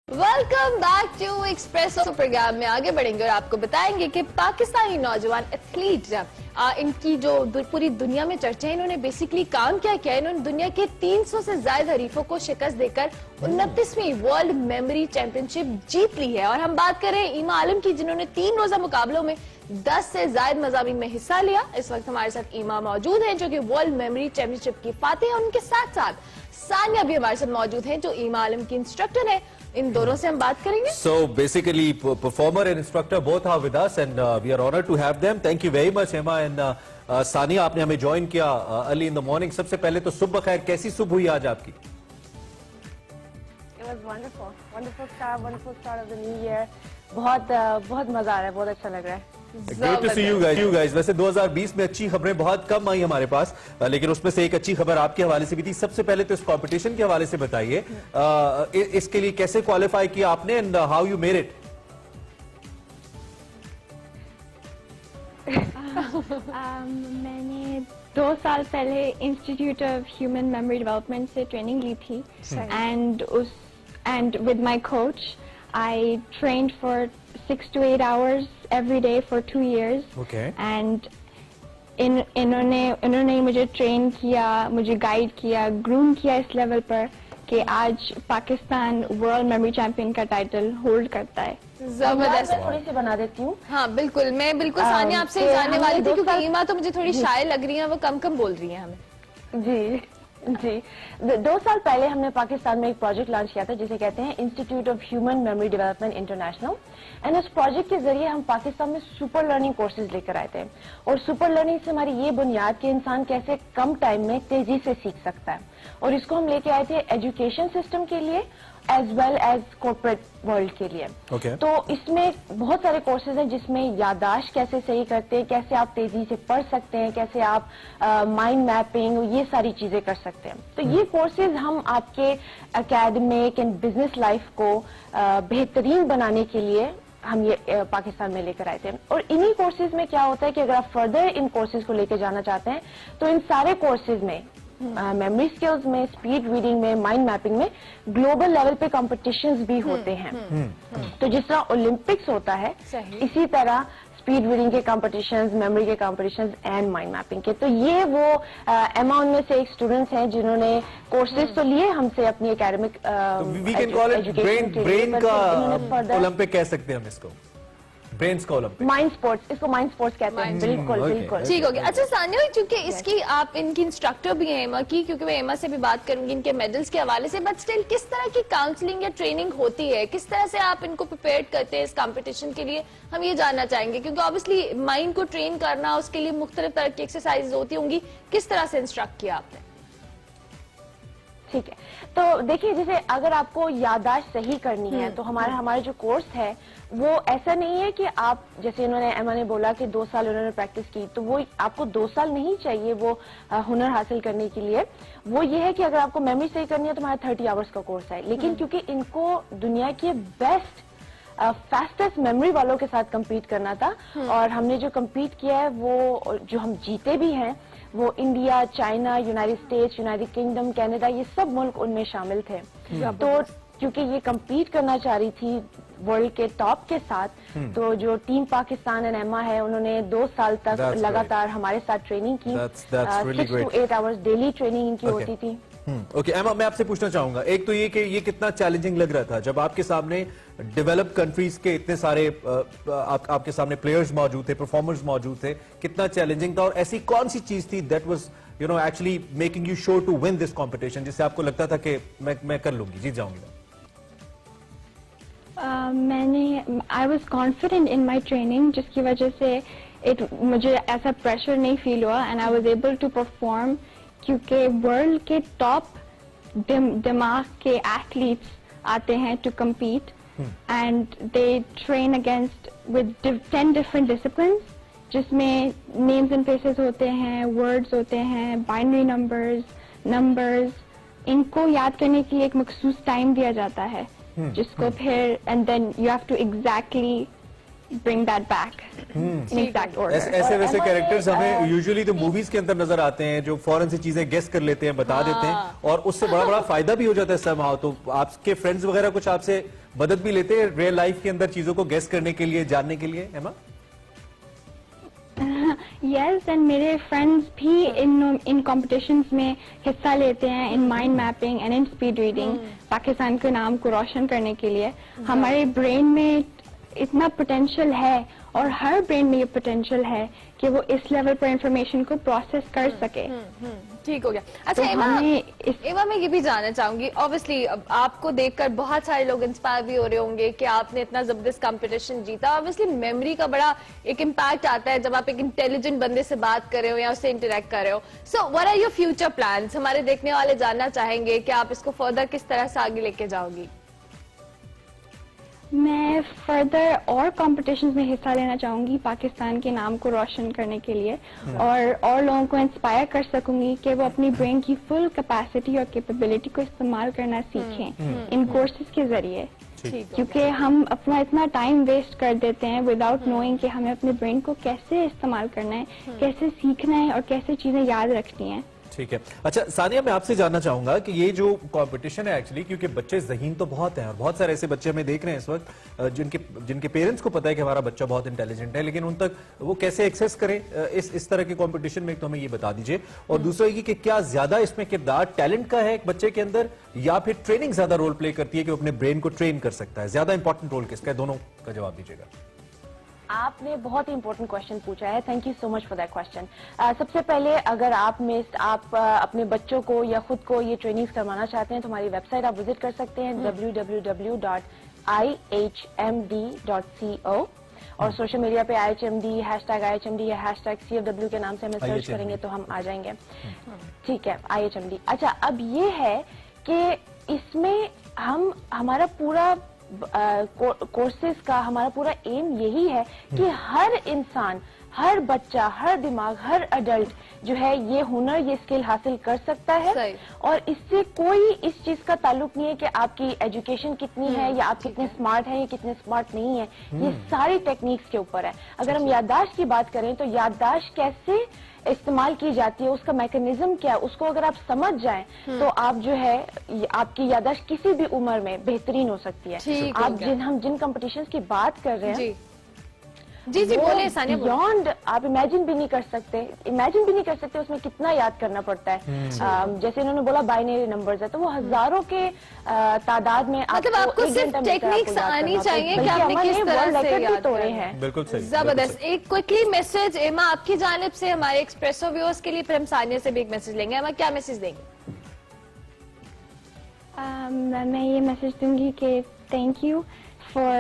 Welcome back to Expresso programme में आगे बढ़ेंगे और आपको बताएंगे कि पाकिस्तानी नौजवान एथलीट इनकी जो पूरी दुनिया में चर्चा है, इन्होंने बेसिकली काम क्या किया। इन्होंने दुनिया के 300 से ज्यादा हरीफों को शिकस्त देकर 29वीं वर्ल्ड मेमोरी चैंपियनशिप जीत ली है। और हम बात करें ईमा आलम की, जिन्होंने 3 रोजा मुकाबलों में 10 से ज्यादा मज़ामीन में हिस्सा लिया। इस वक्त हमारे साथ ईमा मौजूद हैं जो कि वर्ल्ड मेमोरी चैंपियनशिप की फातिह है। उनके साथ साथ सानिया भी हमारे साथ मौजूद हैं जो ईमा आलम की इंस्ट्रक्टर है। इन दोनों से हम बात करेंगे। So basically, performer and instructor both are with us, and we are honored to have them. Thank you very much, Emma and Sania. आपने हमें join किया early in the morning. सबसे पहले तो सुबह खैर, कैसी सुबह हुई आज आपकी? It was wonderful, wonderful start of the new year. बहुत मजा आ रहा है, बहुत अच्छा लग रहा है। Great to see you guys. वैसे 2020 में अच्छी खबरें बहुत कम आई हमारे पास, लेकिन उसमें से एक अच्छी खबर आपके हवाले से भी थी। सबसे पहले तो इस कंपटीशन के हवाले से बताइए, इसके लिए कैसे क्वालिफाई किया आपने and how you made it? मैंने 2 साल पहले institute of human memory development से ट्रेनिंग ली थी and with my coach I trained for 6 to 8 hours every day for 2 years. Okay. And इन्होंने मुझे ट्रेन किया, मुझे गाइड किया, ग्रूम किया इस लेवल पर कि आज पाकिस्तान वर्ल्ड मेमोरी चैंपियन का टाइटल होल्ड करता है। जबरदस्त। थोड़ी सी बना देती हूँ। हाँ बिल्कुल, मैं बिल्कुल सानिया आपसे जानने वाली थी क्योंकि ईमा तो मुझे थोड़ी शाय लग रही है, वो कम बोल रही है हमें। जी 2 साल पहले हमने पाकिस्तान में एक प्रोजेक्ट लॉन्च किया था जिसे कहते हैं institute of human memory development international. And उस प्रोजेक्ट के जरिए हम पाकिस्तान में सुपर लर्निंग कोर्सेज लेकर आए थे। और सुपर लर्निंग से हमारी ये बुनियाद कि इंसान कैसे कम टाइम में तेजी से सीख सकता है, और इसको हम लेके आए थे एजुकेशन सिस्टम के लिए as well as corporate world के लिए। Okay. तो इसमें बहुत सारे कोर्सेज हैं जिसमें याददाश्त कैसे सही करते हैं, कैसे आप तेजी से पढ़ सकते हैं, कैसे आप माइंड मैपिंग, ये सारी चीजें कर सकते हैं। तो ये कोर्सेज हम आपके एकेडमिक एंड बिजनेस लाइफ को बेहतरीन बनाने के लिए हम ये पाकिस्तान में लेकर आए थे। और इन्हीं कोर्सेज में क्या होता है कि अगर आप फर्दर इन कोर्सेज को लेकर जाना चाहते हैं तो इन सारे कोर्सेज में मेमोरी स्किल्स में, स्पीड रीडिंग में, माइंड मैपिंग में ग्लोबल लेवल पे कॉम्पिटिशन्स भी होते हैं। तो जिस तरह ओलंपिक्स होता है इसी तरह स्पीड रीडिंग के कॉम्पिटिशन्स, मेमोरी के कॉम्पिटिशन्स एंड माइंड मैपिंग के। तो ये वो एमा उनमें से एक स्टूडेंट्स हैं जिन्होंने कोर्सेज तो लिए हमसे अपनी एकेडमिक ब्रेन का ओलंपिक कह सकते हैं हम इसको, ब्रेन्स का ओलंपिक, माइंड स्पोर्ट्स, इसको माइंड स्पोर्ट्स कहते हैं। बिल्कुल ठीक हो गया। अच्छा सानिया, क्योंकि इसकी आप इनकी इंस्ट्रक्टर भी हैं एमा की, क्योंकि मैं एमा से भी बात करूंगी इनके मेडल्स के हवाले से, बट स्टिल किस तरह की काउंसलिंग या ट्रेनिंग होती है, किस तरह से आप इनको प्रिपेयर करते हैं इस कंपटीशन के लिए, हम ये जानना चाहेंगे। क्योंकि ऑब्वियसली माइंड को ट्रेन करना, उसके लिए मुख्तलिफ तरह की एक्सरसाइज होती होंगी, किस तरह से इंस्ट्रक्ट किया आपने? ठीक है, तो देखिए जैसे अगर आपको याददाश्त सही करनी है तो हमारा जो कोर्स है वो ऐसा नहीं है कि आप, जैसे इन्होंने एमा ने बोला कि 2 साल उन्होंने प्रैक्टिस की, तो वो आपको 2 साल नहीं चाहिए वो हुनर हासिल करने के लिए। वो ये है कि अगर आपको मेमोरी सही करनी है तो हमारा 30 आवर्स का कोर्स है। लेकिन क्योंकि इनको दुनिया के बेस्ट फास्टेस्ट मेमोरी वालों के साथ compete करना था, और हमने जो compete किया है वो जो हम जीते भी हैं वो India, China, United states, United kingdom, Canada, ये सब मुल्क उनमें शामिल थे। तो क्योंकि ये compete करना चाह रही थी वर्ल्ड के टॉप के साथ, तो जो टीम पाकिस्तान एंड एमा है उन्होंने 2 साल तक लगातार हमारे साथ ट्रेनिंग की। 6 to 8 आवर्स डेली ट्रेनिंग इनकी होती थी। ओके एमा, मैं आपसे पूछना चाहूंगा एक तो ये कि ये कितना चैलेंजिंग लग रहा था जब आपके सामने डेवलप्ड कंट्रीज के इतने सारे आपके सामने प्लेयर्स मौजूद थे, परफॉर्मर्स मौजूद थे, कितना चैलेंजिंग था, और ऐसी कौन सी चीज थी that was actually making you sure to win this competition, जिससे आपको लगता था कि मैं कर लूंगी, जीत जाऊंगी? I was confident in my training, जिसकी वजह से मुझे ऐसा प्रेशर नहीं फील हुआ and I was able to perform, क्योंकि वर्ल्ड के टॉप दिमाग के एथलीट्स आते हैं to compete and they train against with 10 different discipline, जिसमें नेम्स एंड फेसेस होते हैं, वर्ड्स होते हैं, बाइनरी नंबर्स, इनको याद करने के लिए एक मखसूस टाइम दिया जाता है, जिसको फिर and then you have to exactly bring that back in exact order. ऐसे वैसे कैरेक्टर्स हमें यूजुअली तो मूवीज के अंदर नजर आते हैं जो फौरन से चीजें गेस कर लेते हैं, बता देते हैं, और उससे बड़ा फायदा भी हो जाता है somehow। तो आपके फ्रेंड्स वगैरह कुछ आपसे मदद भी लेते हैं रियल लाइफ के अंदर चीजों को गेस करने के लिए, जानने के लिए, एमा? यस, एंड मेरे फ्रेंड्स भी इन कॉम्पिटिशन्स में हिस्सा लेते हैं, in mind mapping and in speed reading, Pakistan के नाम को रोशन करने के लिए. हमारे ब्रेन में इतना पोटेंशियल है और हर ब्रेन में ये पोटेंशियल है कि वो इस लेवल पर इंफॉर्मेशन को प्रोसेस कर सके. ठीक हो गया. अच्छा तो एमा, हमें एमा मैं ये भी जानना चाहूंगी, ऑब्वियसली आपको देखकर बहुत सारे लोग इंस्पायर भी हो रहे होंगे कि आपने इतना जबरदस्त कंपटीशन जीता. ऑब्वियसली मेमोरी का बड़ा एक इम्पैक्ट आता है जब आप एक इंटेलिजेंट बंदे से बात कर रहे हो या उससे इंटरेक्ट कर रहे हो. So what are your future plans? हमारे देखने वाले जानना चाहेंगे कि आप इसको फर्दर किस तरह से आगे लेके जाओगी. मैं फर्दर और कॉम्पिटिशन्स में हिस्सा लेना चाहूंगी पाकिस्तान के नाम को रोशन करने के लिए, और लोगों को इंस्पायर कर सकूंगी कि वो अपनी ब्रेन की फुल कैपेसिटी और कैपेबिलिटी को इस्तेमाल करना सीखें इन कोर्सेज के जरिए. क्योंकि हम अपना इतना टाइम वेस्ट कर देते हैं विदाउट नोइंग कि हमें अपने ब्रेन को कैसे इस्तेमाल करना है, कैसे सीखना है और कैसे चीजें याद रखनी है. ठीक है. अच्छा सानिया, मैं आपसे जानना चाहूंगा कि ये जो कंपटीशन है एक्चुअली, क्योंकि बच्चे ज़हीन तो बहुत हैं और बहुत सारे ऐसे बच्चे हमें देख रहे हैं इस वक्त जिनके पेरेंट्स को पता है कि हमारा बच्चा बहुत इंटेलिजेंट है, लेकिन उन तक वो कैसे एक्सेस करें इस तरह के कंपटीशन में, तो हमें ये बता दीजिए. और दूसरा ये कि क्या ज्यादा इसमें किरदार टैलेंट का है एक बच्चे के अंदर, या फिर ट्रेनिंग ज्यादा रोल प्ले करती है कि वो अपने ब्रेन को ट्रेन कर सकता है? ज्यादा इंपॉर्टेंट रोल किसका है? दोनों का जवाब दीजिएगा. आपने बहुत ही इंपॉर्टेंट क्वेश्चन पूछा है. Thank you so much for that question. सबसे पहले अगर आप अपने बच्चों को या खुद को ये ट्रेनिंग्स करवाना चाहते हैं तो हमारी वेबसाइट आप विजिट कर सकते हैं www.ihmd.co, और सोशल मीडिया पे IHMD, #IHMD या #CFW के नाम से हमें सर्च करेंगे तो हम आ जाएंगे. ठीक है, IHMD. अच्छा, अब ये है कि इसमें हमारा पूरा कोर्सेज का हमारा पूरा एम यही है कि हर इंसान, हर बच्चा, हर दिमाग, हर अडल्ट जो है ये हुनर, ये स्किल हासिल कर सकता है. और इससे कोई इस चीज का ताल्लुक नहीं है कि आपकी एजुकेशन कितनी है या आप कितने स्मार्ट हैं या कितने स्मार्ट नहीं है. ये सारी टेक्निक्स के ऊपर है. अगर हम याददाश्त की बात करें तो याददाश्त कैसे इस्तेमाल की जाती है, उसका मैकेनिज्म क्या है, उसको अगर आप समझ जाएं तो आप जो है आपकी याददाश्त किसी भी उम्र में बेहतरीन हो सकती है. आप हम जिन कंपटीशंस की बात कर रहे हैं जी बोले सानिया, बियॉन्ड आप इमेजिन भी नहीं कर सकते उसमें कितना याद करना पड़ता है. जैसे इन्होंने बोला बाइनरी नंबर्स है, तो वो हजारों के तादाद में मतलब आपको सिर्फ टेक्निक्स आनी चाहिए कि आपने किस तरह से याद तोड़े हैं. बिल्कुल सही, जबरदस्त. एक क्विकली मैसेज एमा आपकी जानिब से हमारे एक्सप्रेसो व्यूअर्स के लिए, फिर हम सानिया से भी एक मैसेज लेंगे. एमा क्या मैसेज देंगे? मैं ये मैसेज दूंगी कि थैंक यू फॉर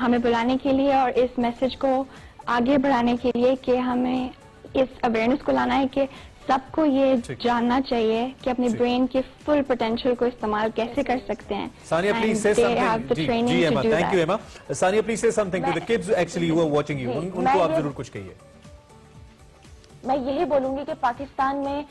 हमें बुलाने के लिए और इस मैसेज को आगे बढ़ाने के लिए कि हमें इस अवेयरनेस को लाना है कि सबको ये जानना चाहिए कि अपने ब्रेन के फुल पोटेंशियल को इस्तेमाल कैसे कर सकते हैं. Sania, please say something. Ji Emma, thank you Emma. Sania, please say something to the kids actually who are watching you. उनको आप जरूर कुछ कहिए. मैं यही बोलूंगी कि पाकिस्तान में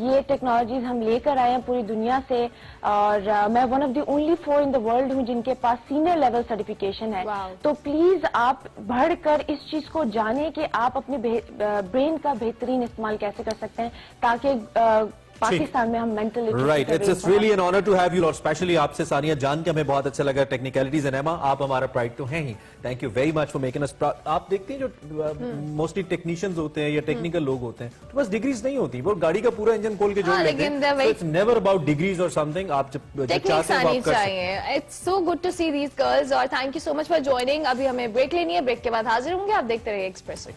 ये टेक्नोलॉजीज हम लेकर आए हैं पूरी दुनिया से, और मैं one of the only 4 in the world हूँ जिनके पास सीनियर लेवल सर्टिफिकेशन है. तो प्लीज आप बढ़कर इस चीज को जानें कि आप अपने ब्रेन का बेहतरीन इस्तेमाल कैसे कर सकते हैं ताकि पाकिस्तान में हम mental right. It's really an honour to have you, और स्पेशली आपसे सानिया जान के हमें बहुत अच्छा लगा. टेक्निकलिटीज एंड एमा, आप हमारा प्राइड तो हैं ही. Thank you very much for making us proud. आप देखते हैं जो मोस्टली टेक्नीशियंस होते हैं या टेक्निकल लोग होते हैं तो बस डिग्रीज नहीं होती, वो गाड़ी का पूरा इंजन खोल के जोड़ लेते हैं. इट्स नेवर अबाउट डिग्रीज और समथिंग. आप जब चाहते हैं वो आप कर सकते हैं. It's so good to see these girls, और thank you so much for joining. अभी हमें ब्रेक लेनी है, ब्रेक के बाद हाजिर होंगे. आप देखते रहिए एक्सप्रेस.